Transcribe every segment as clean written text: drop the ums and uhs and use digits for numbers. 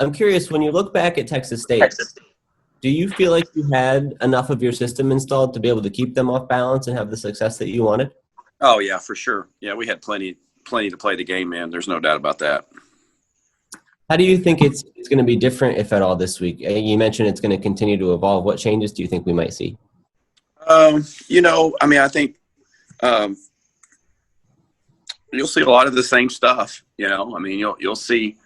I'm curious, when you look back at Texas State, do you feel like you had enough of your system installed to be able to keep them off balance and have the success that you wanted? Oh yeah, for sure. Yeah, we had plenty to play the game, man. There's no doubt about that. How do you think it's going to be different, if at all, this week? You mentioned it's going to continue to evolve. What changes do you think we might see? I think you'll see a lot of the same stuff. You'll see.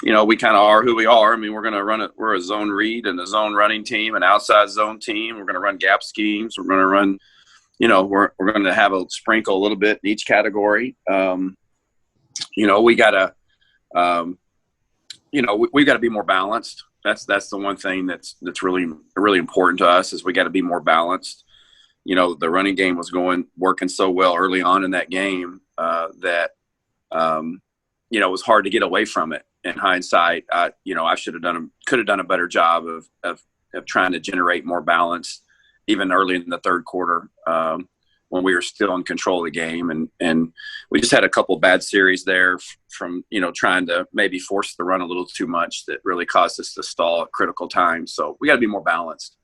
We kind of are who we are. I mean, we're going to run it. We're a zone read and a zone running team, an outside zone team. We're going to run gap schemes. We're going to run. We're going to have a sprinkle a little bit in each category. We got to. We got to be more balanced. That's the one thing that's really, really important to us is we got to be more balanced. The running game was working so well early on in that game that it was hard to get away from it. In hindsight, I could have done a better job of trying to generate more balance, even early in the third quarter when we were still in control of the game. And we just had a couple bad series there from, trying to maybe force the run a little too much that really caused us to stall at critical times. So we got to be more balanced.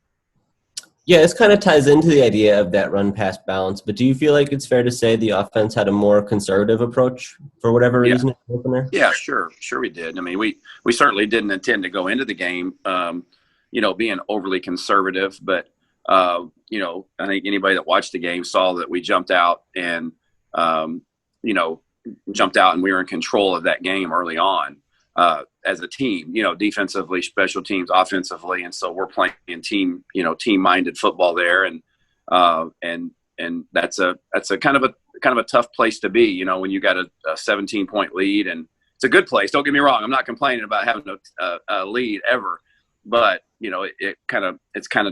Yeah, this kind of ties into the idea of that run-pass balance. But do you feel like it's fair to say the offense had a more conservative approach for whatever reason? Yeah, sure we did. I mean, we certainly didn't intend to go into the game, being overly conservative. But I think anybody that watched the game saw that we jumped out and we were in control of that game early on. As a team, defensively, special teams, offensively. And so we're playing team-minded football there. And that's a kind of a tough place to be, when you got a 17-point lead, and it's a good place. Don't get me wrong. I'm not complaining about having a lead ever, but it kind of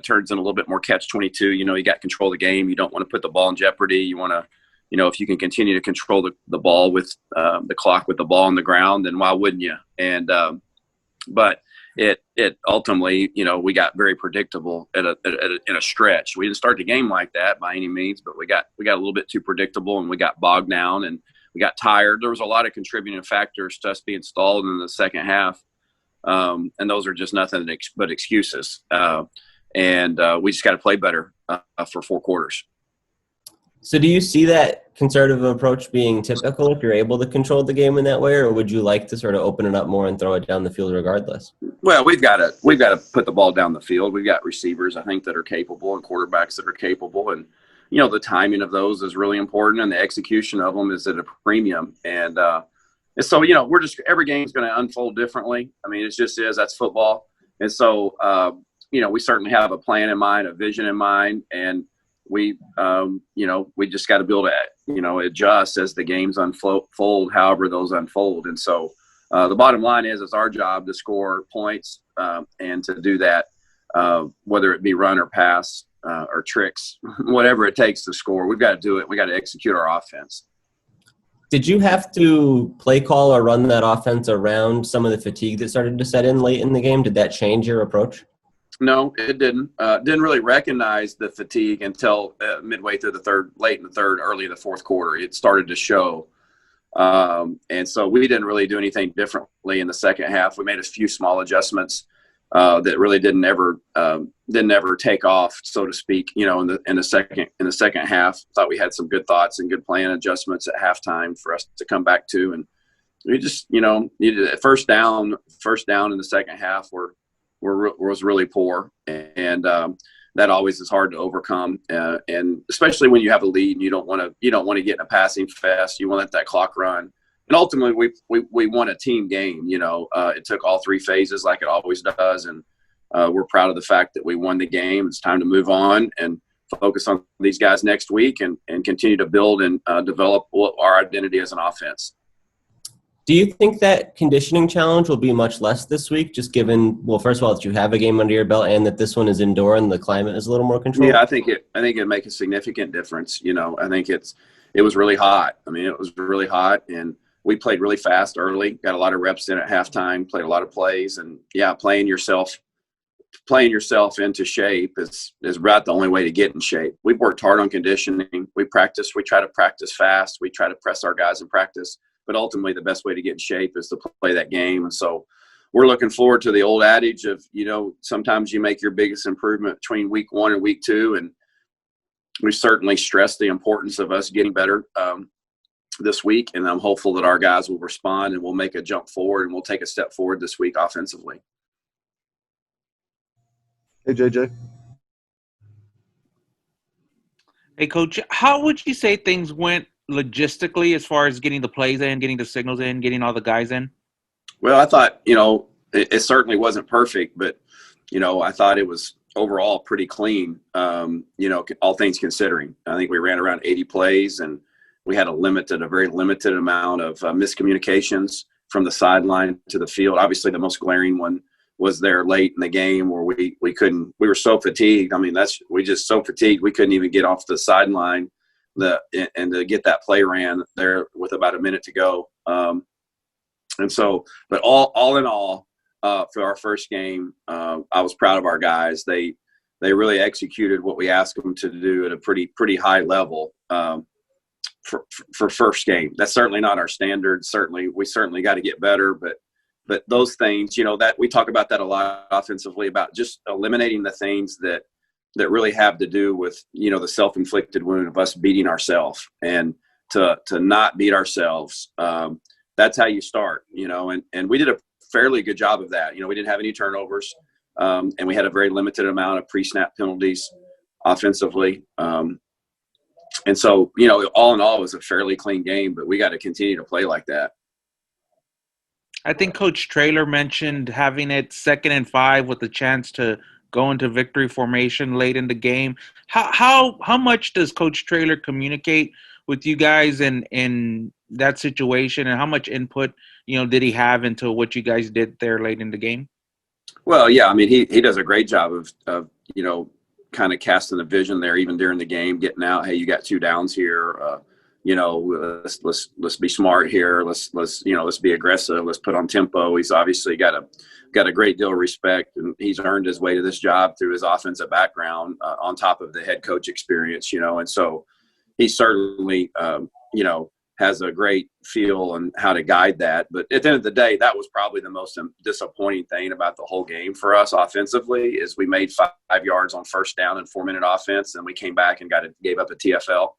turns in a little bit more catch-22. You got control of the game. You don't want to put the ball in jeopardy. You want to, if you can continue to control the ball with the clock with the ball on the ground, then why wouldn't you? And but it ultimately, we got very predictable in a stretch. We didn't start the game like that by any means, but we got a little bit too predictable, and we got bogged down and we got tired. There was a lot of contributing factors to us being stalled in the second half, and those are just nothing but excuses. And we just got to play better for 4 quarters. So do you see that conservative approach being typical if you're able to control the game in that way, or would you like to sort of open it up more and throw it down the field regardless? Well, we've got to put the ball down the field. We've got receivers, I think, that are capable and quarterbacks that are capable. And, the timing of those is really important, and the execution of them is at a premium. And so, we're just – every game is going to unfold differently. I mean, it just is. That's football. And so, we certainly have a plan in mind, a vision in mind, and – we just got to be able to, adjust as the games unfold, however those unfold. And so the bottom line is it's our job to score points and to do that, whether it be run or pass or tricks, whatever it takes to score. We've got to do it. We got to execute our offense. Did you have to play call or run that offense around some of the fatigue that started to set in late in the game? Did that change your approach? No, it didn't. Didn't really recognize the fatigue until midway through the third, late in the third, early in the fourth quarter. It started to show. And so we didn't really do anything differently in the second half. We made a few small adjustments that really didn't ever take off, so to speak, in the second half. Thought we had some good thoughts and good plan adjustments at halftime for us to come back to. And we just, needed a first down in the second half was really poor, and that always is hard to overcome. And especially when you have a lead and you don't want to get in a passing fest. You want to let that clock run. And ultimately, we won a team game. It took all 3 phases like it always does, and we're proud of the fact that we won the game. It's time to move on and focus on these guys next week and continue to build and develop our identity as an offense. Do you think that conditioning challenge will be much less this week, just given, well, first of all, that you have a game under your belt and that this one is indoor and the climate is a little more controlled? Yeah, I think it'd make a significant difference. I think it was really hot. I mean, it was really hot, and we played really fast early, got a lot of reps in at halftime, played a lot of plays, and yeah, playing yourself into shape is about the only way to get in shape. We've worked hard on conditioning. We try to practice fast. We try to press our guys in practice. But ultimately, the best way to get in shape is to play that game. And so we're looking forward to the old adage of, sometimes you make your biggest improvement between week 1 and week 2. And we certainly stress the importance of us getting better this week. And I'm hopeful that our guys will respond and we'll make a jump forward and we'll take a step forward this week offensively. Hey, JJ. Hey, Coach, how would you say things went logistically as far as getting the plays in, getting the signals in, getting all the guys in? Well, I thought, it certainly wasn't perfect, but, I thought it was overall pretty clean, all things considering. I think we ran around 80 plays, and we had a very limited amount of miscommunications from the sideline to the field. Obviously, the most glaring one was there late in the game where we were so fatigued. I mean, we just so fatigued we couldn't even get off the sideline and to get that play ran there with about a minute to go. And so, but all in all, for our first game, I was proud of our guys. They really executed what we asked them to do at a pretty high level for first game. That's certainly not our standard. We certainly got to get better, but those things, that we talk about that a lot offensively, about just eliminating the things that really have to do with, the self-inflicted wound of us beating ourselves, and to not beat ourselves. That's how you start, and we did a fairly good job of that. We didn't have any turnovers, and we had a very limited amount of pre-snap penalties offensively. And so, all in all, it was a fairly clean game, but we got to continue to play like that. I think Coach Traylor mentioned having it 2nd and 5 with the chance to go into victory formation late in the game. How much does Coach Traylor communicate with you guys in that situation, and how much input, did he have into what you guys did there late in the game? Well, yeah, I mean, he does a great job of kind of casting the vision there, even during the game, getting out. Hey, you got 2 downs here. Let's be smart here. Let's be aggressive. Let's put on tempo. He's obviously got a great deal of respect, and he's earned his way to this job through his offensive background, on top of the head coach experience, and so he certainly, has a great feel on how to guide that. But at the end of the day, that was probably the most disappointing thing about the whole game for us offensively, is we made 5 yards on first down in 4-minute offense, and we came back and gave up a TFL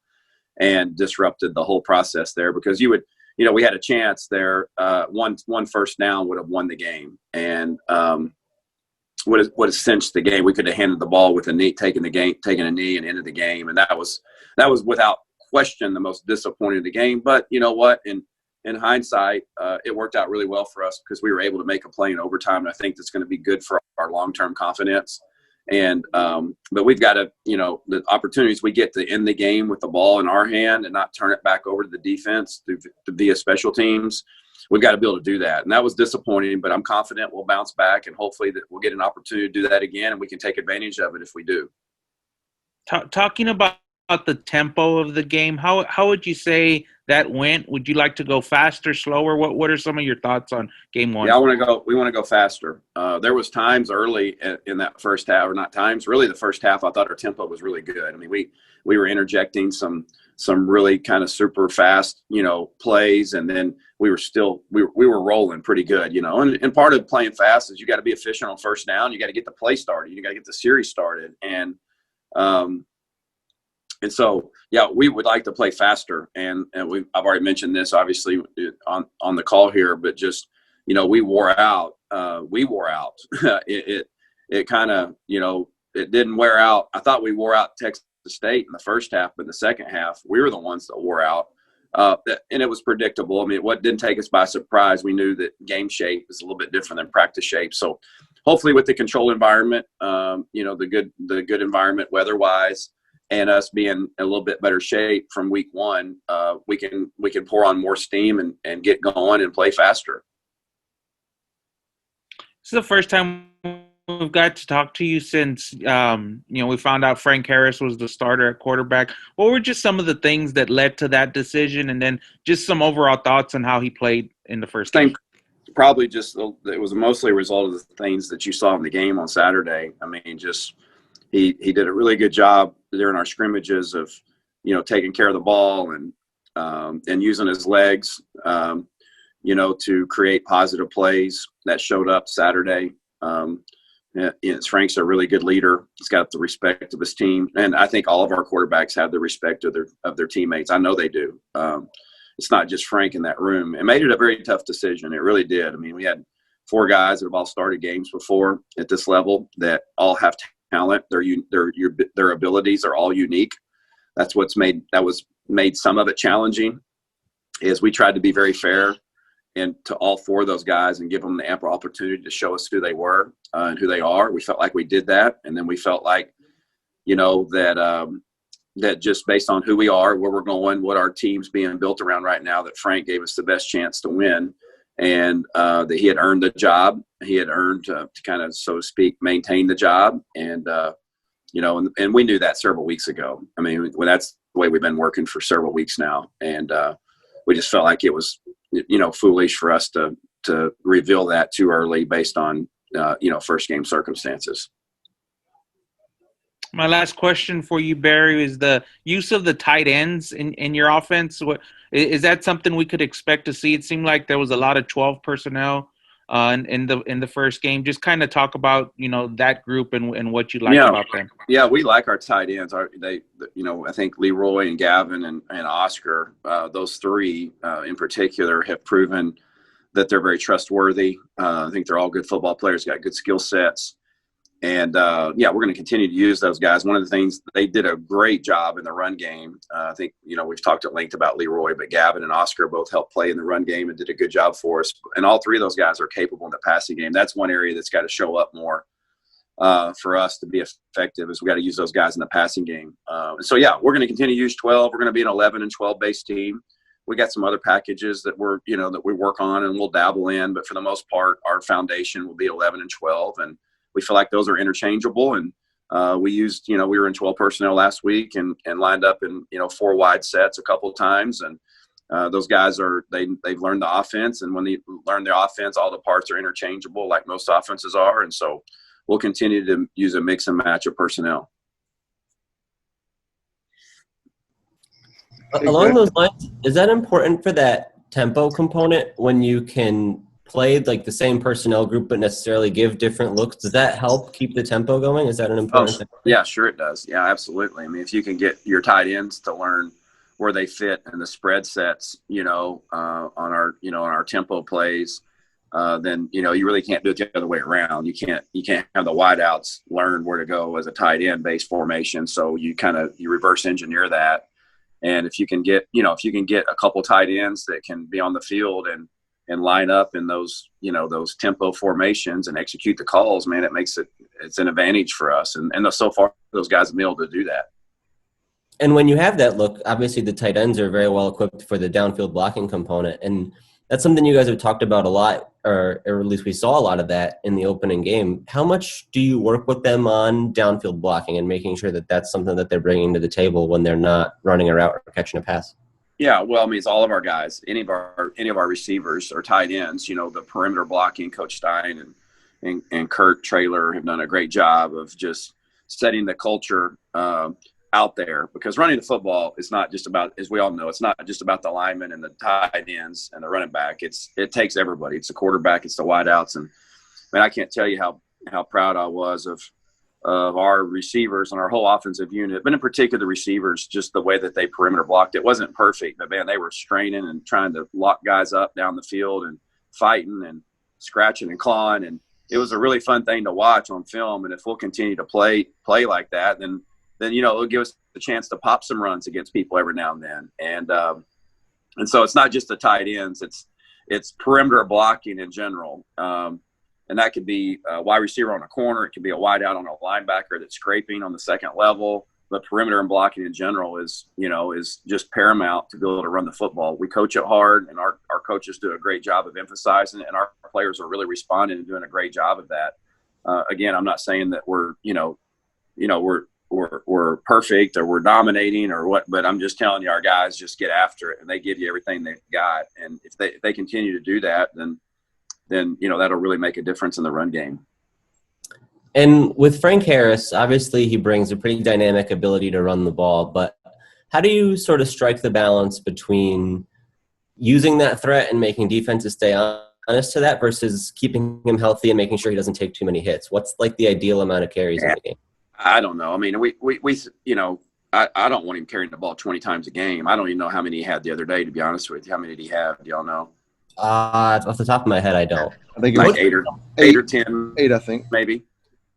and disrupted the whole process there, because we had a chance there. One first down would have won the game, and would have cinched the game. We could have handed the ball with a knee, taken a knee and ended the game. And that was without question the most disappointing of the game. But you know what? In hindsight, it worked out really well for us, because we were able to make a play in overtime. And I think that's going to be good for our long-term confidence. And but we've got to, the opportunities we get to end the game with the ball in our hand and not turn it back over to the defense via special teams, we've got to be able to do that. And that was disappointing, but I'm confident we'll bounce back, and hopefully that we'll get an opportunity to do that again, and we can take advantage of it if we do. Talking about the tempo of the game, how would you say that went? Would you like to go faster, slower? What are some of your thoughts on game 1? Yeah, we want to go faster. There was times early in that first half, or not times, really the first half, I thought our tempo was really good. I mean, we were interjecting some really kind of super fast, plays, and then we were rolling pretty good, and part of playing fast is you got to be efficient on first down. You got to get the play started. You got to get the series started. And so, yeah, we would like to play faster. And I've already mentioned this, obviously, on the call here, but just, we wore out. It kind of, it didn't wear out. I thought we wore out Texas State in the first half, but in the second half, we were the ones that wore out. And it was predictable. I mean, what didn't take us by surprise, we knew that game shape is a little bit different than practice shape. So hopefully with the controlled environment, the good environment weather-wise, and us being a little bit better shape from week 1, we can pour on more steam and get going and play faster. This is the first time we've got to talk to you since, we found out Frank Harris was the starter at quarterback. What were just some of the things that led to that decision, and then just some overall thoughts on how he played in the first game? Probably just it was mostly a result of the things that you saw in the game on Saturday. I mean, just he did a really good job during our scrimmages of, taking care of the ball and using his legs. to create positive plays that showed up Saturday. Frank's a really good leader. He's got the respect of his team, and I think all of our quarterbacks have the respect of their teammates. I know they do. It's not just Frank in that room. It made it a very tough decision. It really did. I mean, we had 4 guys that have all started games before at this level that all have talent. Their abilities are all unique. That's what's made some of it challenging. Is we tried to be very fair and to all 4 of those guys and give them the ample opportunity to show us who they were and who they are. We felt like we did that, and then we felt like, that just based on who we are, where we're going, what our team's being built around right now, that Frank gave us the best chance to win, and that he had earned the job. He had earned to kind of, so to speak, maintain the job, and and we knew that several weeks ago. I mean, that's the way we've been working for several weeks now, and we just felt like it was foolish for us to reveal that too early based on first game circumstances. My last question for you, Barry, is the use of the tight ends in your offense. What is that something we could expect to see? It seemed like there was a lot of 12 personnel in the first game. Just kind of talk about that group and what you like about them. Yeah, we like our tight ends. I think Leroy and Gavin and Oscar, those 3 in particular, have proven that they're very trustworthy. I think they're all good football players, got good skill sets. And, we're going to continue to use those guys. One of the things, they did a great job in the run game. I think, we've talked at length about Leroy, but Gavin and Oscar both helped play in the run game and did a good job for us. And all 3 of those guys are capable in the passing game. That's one area that's got to show up more for us to be effective, is we got to use those guys in the passing game. We're going to continue to use 12. We're going to be an 11 and 12 base team. We got some other packages that that we work on and we'll dabble in, but for the most part, our foundation will be 11 and 12. And we feel like those are interchangeable, and we used, we were in 12 personnel last week and lined up in, 4 wide sets a couple of times. And those guys they've learned the offense, and when they learn the offense, all the parts are interchangeable like most offenses are. And so we'll continue to use a mix and match of personnel. Along those lines, is that important for that tempo component when you can play like the same personnel group but necessarily give different looks? Does that help keep the tempo going? Is that an important thing? Yeah, sure it does. Yeah, absolutely. I mean, if you can get your tight ends to learn where they fit in the spread sets, on our tempo plays, then you really can't do it the other way around. You can't have the wideouts learn where to go as a tight end based formation. So you reverse engineer that. And if you can get a couple tight ends that can be on the field and line up in those tempo formations and execute the calls, man, it's an advantage for us. And so far those guys have been able to do that. And when you have that look, obviously the tight ends are very well equipped for the downfield blocking component. And that's something you guys have talked about a lot, or at least we saw a lot of that in the opening game. How much do you work with them on downfield blocking and making sure that that's something that they're bringing to the table when they're not running a route or catching a pass? Yeah, well, I mean, it's all of our guys. Any of our receivers or tight ends, the perimeter blocking, Coach Stein and Kurt Traylor have done a great job of just setting the culture out there, because running the football is not just about, as we all know, it's not just about the linemen and the tight ends and the running back. It takes everybody. It's the quarterback, it's the wideouts. And I can't tell you how proud I was of our receivers and our whole offensive unit, but in particular the receivers, just the way that they perimeter blocked. It wasn't perfect, but man, they were straining and trying to lock guys up down the field and fighting and scratching and clawing. And it was a really fun thing to watch on film. And if we'll continue to play like that, then it'll give us the chance to pop some runs against people every now and then. And so it's not just the tight ends, it's perimeter blocking in general. And that could be a wide receiver on a corner. It could be a wide out on a linebacker that's scraping on the second level. But perimeter and blocking in general is just paramount to be able to run the football. We coach it hard, and our coaches do a great job of emphasizing it, and our players are really responding and doing a great job of that. Again, I'm not saying that we're perfect or we're dominating or what, but I'm just telling you, our guys just get after it and they give you everything they've got. And if they continue to do that, then that'll really make a difference in the run game. And with Frank Harris, obviously he brings a pretty dynamic ability to run the ball, but how do you sort of strike the balance between using that threat and making defenses stay honest to that versus keeping him healthy and making sure he doesn't take too many hits? What's like the ideal amount of carries in the game? I don't know. I mean, we you know, I don't want him carrying the ball 20 times a game. I don't even know how many he had the other day, to be honest with you. How many did he have? Do y'all know? Off the top of my head, I don't. I think it Like was eight or 10. 8, I think. Maybe.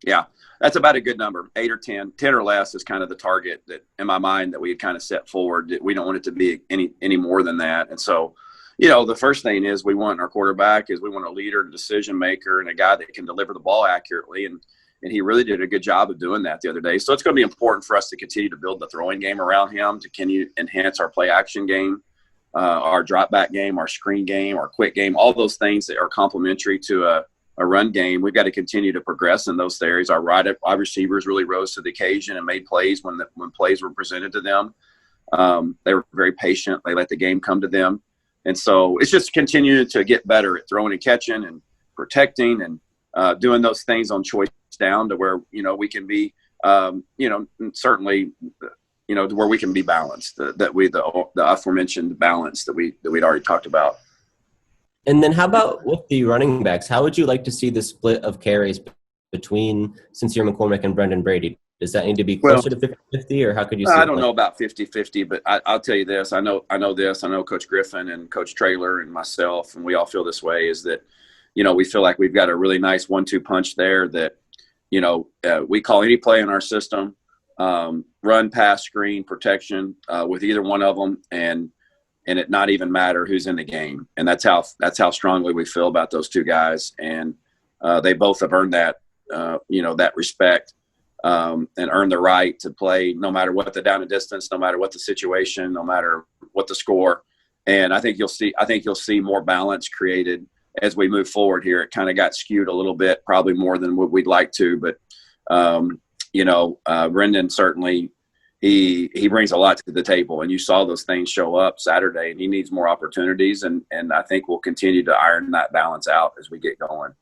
Yeah. That's about a good number. 8 or 10. 10 or less is kind of the target that, in my mind, that we had kind of set forward. We don't want it to be any more than that. And so, you know, the first thing is we want our quarterback is we want a leader, a decision maker, and a guy that can deliver the ball accurately. And he really did a good job of doing that the other day. So it's going to be important for us to continue to build the throwing game around him, to continue to enhance our play action game, our drop back game, our screen game, our quick game, all those things that are complementary to a run game. We've got to continue to progress in those areas. Our wide receivers really rose to the occasion and made plays when plays were presented to them. They were very patient. They let the game come to them. And so it's just continuing to get better at throwing and catching and protecting and doing those things on choice down to where, you know, we can be, you know, certainly, you know, to where we can be balanced, the aforementioned balance that we'd already talked about. And then how about with the running backs? How would you like to see the split of carries between Sincere McCormick and Brendan Brady? Does that need to be closer to 50-50, or how could you see I it don't know about 50-50, but I'll tell you this. I know this. I know Coach Griffin and Coach Traylor and myself, and we all feel this way, is that, you know, we feel like we've got a really nice 1-2 punch there that, you know, we call any play in our system, run, pass, screen, protection with either one of them, and it not even matter who's in the game. And that's how strongly we feel about those two guys. And they both have earned that, you know, that respect and earned the right to play no matter what the down and distance, no matter what the situation, no matter what the score. And I think you'll see more balance created as we move forward here. It kind of got skewed a little bit, probably more than what we'd like to, but you know, Brendan certainly, he brings a lot to the table, and you saw those things show up Saturday, and he needs more opportunities. And I think we'll continue to iron that balance out as we get going.